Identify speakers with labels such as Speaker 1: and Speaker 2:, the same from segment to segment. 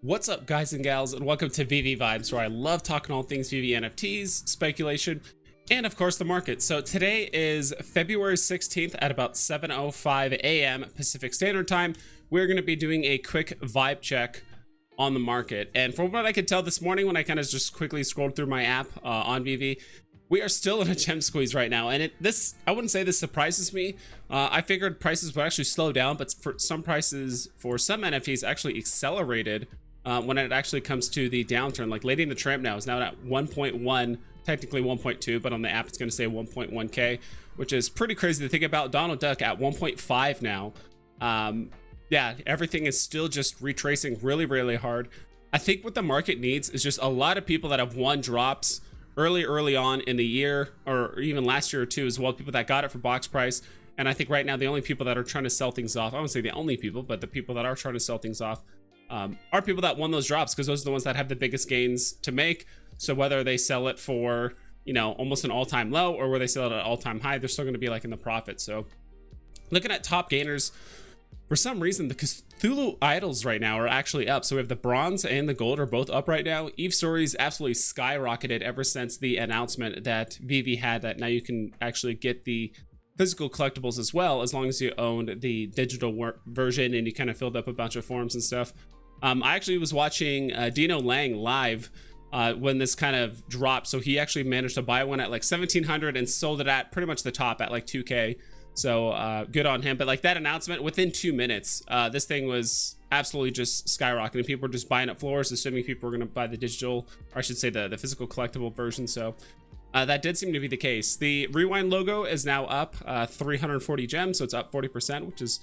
Speaker 1: What's up, guys and gals, and welcome to Veve Vibes, where I love talking all things Veve NFTs, speculation, and of course the market. So today is February 16th at about 7:05 a.m. Pacific Standard Time. We're going to be doing a quick vibe check on the market. And from what I could tell this morning, when I kind of just quickly scrolled through my app on Veve, we are still in a gem squeeze right now. And I wouldn't say this surprises me. I figured prices would actually slow down, but for some prices, for some NFTs, actually accelerated when it actually comes to the downturn. Like Lady and the Tramp now is now at 1.1, technically 1.2, but on the app it's going to say 1.1k, which is pretty crazy to think about. Donald Duck at 1.5 now. Yeah, everything is still just retracing really hard. I think what the market needs is just a lot of people that have won drops early on in the year, or even last year or two as well, people that got it for box price. And I think right now the only people that are trying to sell things off, I won't say the only people, but the people that are trying to sell things off are people that won those drops, because those are the ones that have the biggest gains to make. So whether they sell it for, you know, almost an all-time low, or where they sell it at an all-time high, they're still going to be like in the profit. So looking at top gainers, for some reason the Cthulhu idols right now are actually up. So we have the bronze and the gold are both up right now. Eve Stories absolutely skyrocketed ever since the announcement that Veve had that now you can actually get the physical collectibles as well, as long as you owned the digital version and you kind of filled up a bunch of forms and stuff. I actually was watching Dino Lang live when this kind of dropped. So he actually managed to buy one at like 1700 and sold it at pretty much the top at like 2k. So good on him. But like that announcement, within 2 minutes, this thing was absolutely just skyrocketing. People were just buying up floors, assuming people were going to buy the digital, or I should say the physical collectible version. So that did seem to be the case. The Rewind logo is now up 340 gems, so it's up 40%, which is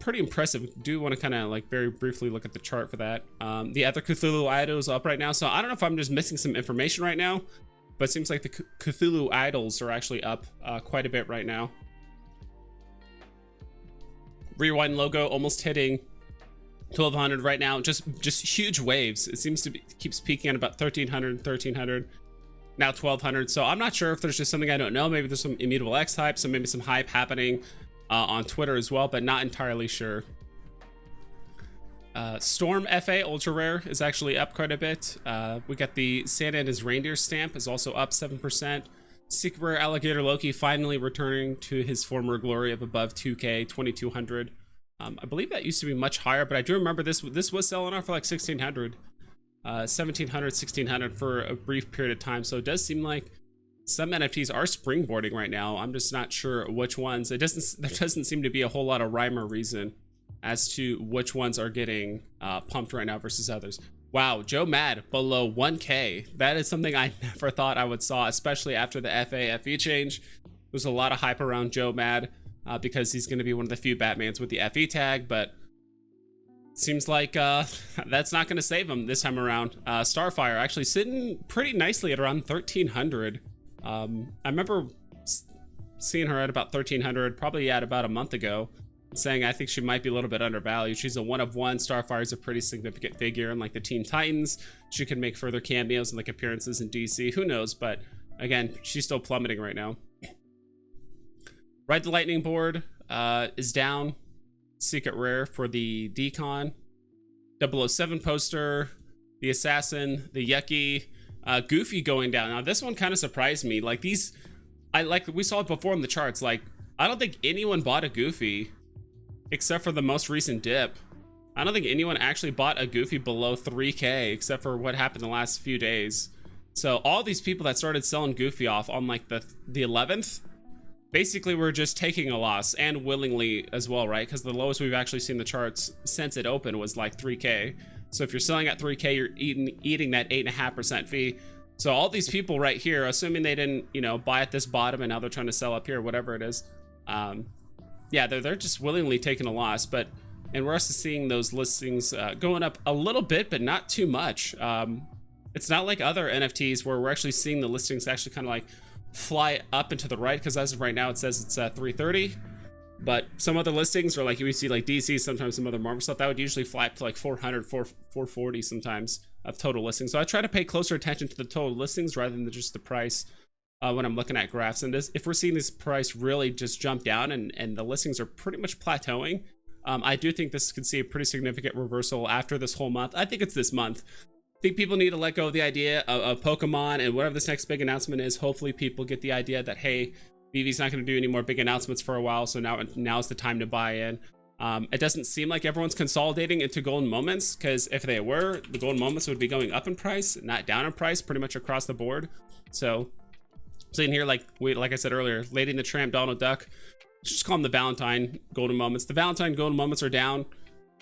Speaker 1: pretty impressive. Do want to kind of like very briefly look at the chart for that. The other Cthulhu idols up right now, so I don't know if I'm just missing some information right now, but it seems like the Cthulhu idols are actually up quite a bit right now. Rewind logo almost hitting 1200 right now. Just huge waves. It seems to be keeps peaking at about 1300, now 1200. So I'm not sure if there's just something I don't know. Maybe there's some Immutable X hype, so maybe some hype happening on Twitter as well, but not entirely sure. Storm FA Ultra Rare is actually up quite a bit. We got the Santa and his reindeer stamp is also up 7%. Secret Rare Alligator Loki finally returning to his former glory of above 2k, 2200. I believe that used to be much higher, but I do remember this was selling off for like 1600, 1700, 1600 for a brief period of time. So it does seem like some NFTs are springboarding right now. I'm just not sure which ones. There doesn't seem to be a whole lot of rhyme or reason as to which ones are getting pumped right now versus others. Wow, Joe Mad below 1k. That is something I never thought I would saw, especially after the FA-FE change. There's a lot of hype around Joe Mad because he's going to be one of the few Batmans with the FE tag, but it seems like that's not going to save him this time around. Starfire actually sitting pretty nicely at around 1300. I remember seeing her at about 1300 probably at about a month ago, saying I think she might be a little bit undervalued. She's a 1 of 1. Starfire is a pretty significant figure in like the Teen Titans. She can make further cameos and like appearances in DC. Who knows? But again, she's still plummeting right now. Ride the Lightning board is down. Secret Rare for the Decon. 007 poster. The Assassin. The Yucky. Goofy going down. Now this one kind of surprised me. Like these, we saw it before in the charts. Like I don't think anyone bought a Goofy except for the most recent dip. I don't think anyone actually bought a Goofy below 3k except for what happened the last few days. So all these people that started selling Goofy off on like the 11th basically were just taking a loss, and willingly as well, right? Because the lowest we've actually seen the charts since it opened was like 3k. So if you're selling at 3k, you're eating that 8.5% fee. So all these people right here, assuming they didn't, you know, buy at this bottom and now they're trying to sell up here, whatever it is, yeah, they're just willingly taking a loss. But and we're also seeing those listings going up a little bit, but not too much. It's not like other NFTs where we're actually seeing the listings actually kind of like fly up and to the right, because as of right now it says it's 330. But some other listings, or like you would see like DC, sometimes some other Marvel stuff, that would usually fly up to like 400, 440 sometimes of total listings. So I try to pay closer attention to the total listings rather than just the price when I'm looking at graphs. And if we're seeing this price really just jump down and the listings are pretty much plateauing, I do think this could see a pretty significant reversal after this whole month. I think it's this month. I think people need to let go of the idea of Pokemon and whatever this next big announcement is. Hopefully people get the idea that, hey, Vive's not going to do any more big announcements for a while, so now's the time to buy in. It doesn't seem like everyone's consolidating into golden moments, because if they were, the golden moments would be going up in price, not down in price, pretty much across the board. So sitting here, like I said earlier, Lady and the Tramp, Donald Duck, just call them the Valentine golden moments. The Valentine golden moments are down.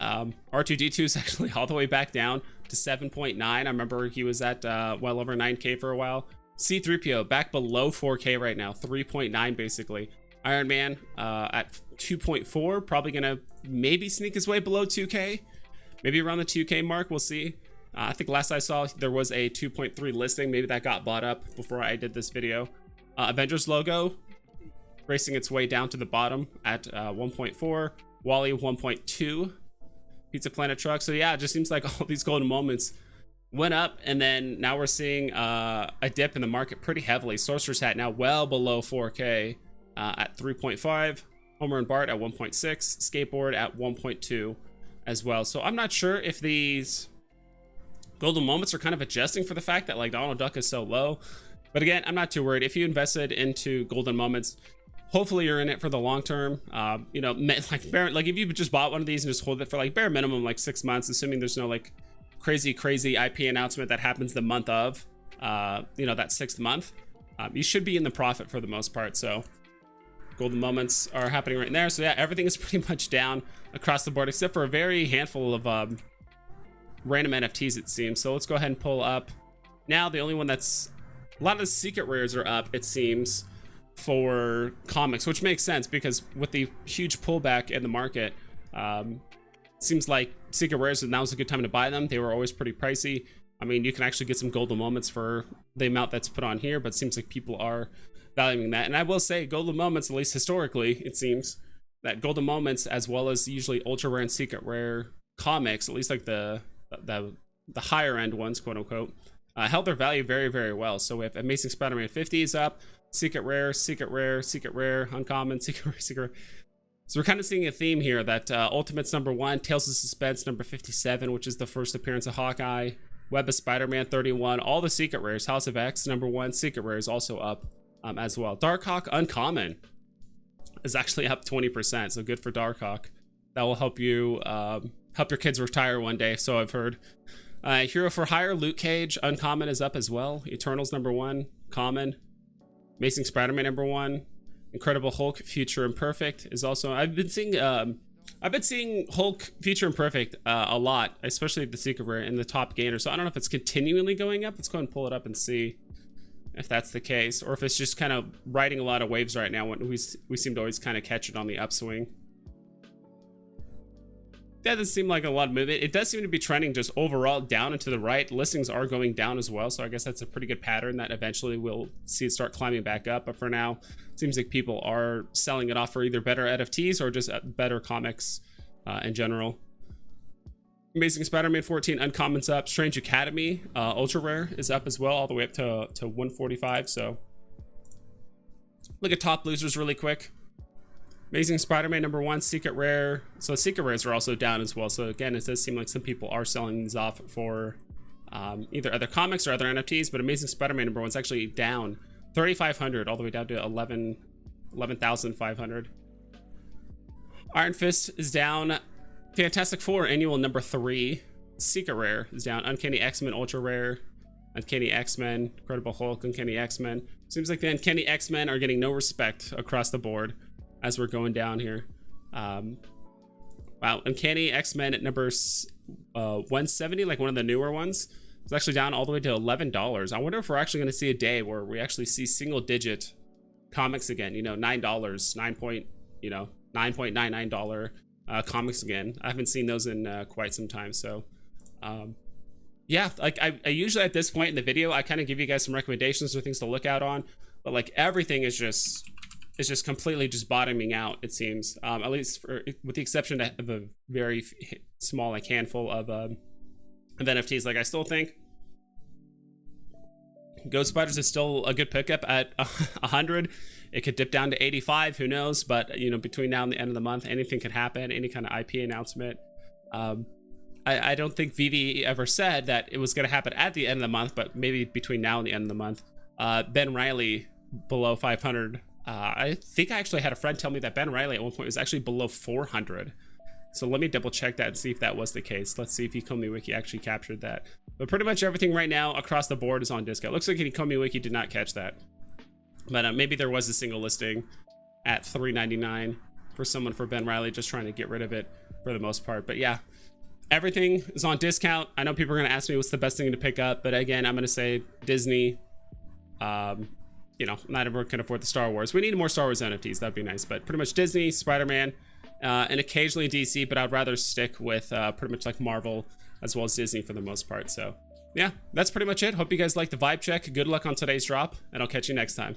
Speaker 1: R2D2 is actually all the way back down to 7.9. I remember he was at well over 9K for a while. C3PO back below 4K right now, 3.9 basically. Iron Man at 2.4, probably gonna maybe sneak his way below 2K, maybe around the 2K mark. We'll see. I think last I saw there was a 2.3 listing. Maybe that got bought up before I did this video. Avengers logo racing its way down to the bottom at 1.4. Wally 1.2. Pizza Planet truck. So yeah, it just seems like all these golden moments went up, and then now we're seeing a dip in the market pretty heavily. Sorcerer's Hat now well below 4K at 3.5. Homer and Bart at 1.6. Skateboard at 1.2 as well. So I'm not sure if these golden moments are kind of adjusting for the fact that like Donald Duck is so low. But again, I'm not too worried. If you invested into golden moments, hopefully you're in it for the long term. You know, like if you just bought one of these and just hold it for like bare minimum like 6 months, assuming there's no like crazy IP announcement that happens the month of you know, that 6th month, you should be in the profit for the most part. So golden moments are happening right there. So yeah, everything is pretty much down across the board except for a very handful of random NFTs, it seems. So let's go ahead and pull up now. The only one that's, a lot of the secret rares are up, it seems, for comics, which makes sense because with the huge pullback in the market, seems like secret rares, now's a good time to buy them. They were always pretty pricey. I mean, you can actually get some golden moments for the amount that's put on here, but it seems like people are valuing that. And I will say golden moments, at least historically, it seems that golden moments, as well as usually ultra rare and secret rare comics, at least like the higher end ones, quote unquote, held their value very well. So if Amazing Spider-Man 50 is up, secret rare, uncommon, secret rare. So we're kind of seeing a theme here that Ultimate's number 1, Tales of Suspense number 57, which is the first appearance of Hawkeye, Web of Spider-Man 31, all the secret rares, House of X number 1, secret rare is also up as well. Darkhawk uncommon is actually up 20%, so good for Darkhawk. That will help you help your kids retire one day, so I've heard. Hero for Hire, Luke Cage uncommon is up as well. Eternals number 1, common. Amazing Spider-Man number 1, Incredible Hulk Future Imperfect is also. I've been seeing Hulk Future Imperfect a lot, especially the secret rare in the top gainer. So I don't know if it's continually going up. Let's go ahead and pull it up and see if that's the case, or if it's just kind of riding a lot of waves right now when we seem to always kind of catch it on the upswing. That doesn't seem like a lot of movement. It does seem to be trending just overall down and to the right. Listings are going down as well, so I guess that's a pretty good pattern that eventually we'll see it start climbing back up. But for now, it seems like people are selling it off for either better NFTs or just better comics in general. Amazing Spider-Man 14 uncommons up. Strange Academy ultra rare is up as well, all the way up to 145. So look at top losers really quick. Amazing Spider-Man number 1, secret rare. So secret rares are also down as well. So again, it does seem like some people are selling these off for either other comics or other NFTs. But Amazing Spider-Man number 1 is actually down 3,500 all the way down to 11,500. Iron Fist is down. Fantastic Four annual number 3, secret rare is down. Uncanny X-Men ultra rare. Uncanny X-Men, Incredible Hulk, Uncanny X-Men. Seems like the Uncanny X-Men are getting no respect across the board as we're going down here. Wow, Uncanny X-Men at number 170, like one of the newer ones, it's actually down all the way to $11. I wonder if we're actually going to see a day where we actually see single digit comics again, you know, $9, $9.99 comics again. I haven't seen those in quite some time. So yeah, like I usually at this point in the video, I kind of give you guys some recommendations or things to look out on, but like everything is just completely just bottoming out, it seems, at least with the exception of a very small like handful of NFTs. Like I still think Ghost Spiders is still a good pickup at 100. It could dip down to 85, who knows? But, you know, between now and the end of the month, anything could happen, any kind of IP announcement. I don't think Veve ever said that it was going to happen at the end of the month, but maybe between now and the end of the month. Ben Riley below 500. I think I actually had a friend tell me that Ben Riley at one point was actually below 400. So let me double check that and see if that was the case. Let's see if ecomi wiki actually captured that. But pretty much everything right now across the board is on discount. Looks like ecomi wiki did not catch that. But maybe there was a single listing at $3.99 for someone for Ben Riley just trying to get rid of it for the most part. But yeah, everything is on discount. I know people are going to ask me what's the best thing to pick up. But again, I'm going to say Disney. You know, not everyone can afford the Star Wars. We need more Star Wars NFTs. That'd be nice. But pretty much Disney, Spider-Man, and occasionally DC. But I'd rather stick with pretty much like Marvel as well as Disney for the most part. So yeah, that's pretty much it. Hope you guys like the vibe check. Good luck on today's drop, and I'll catch you next time.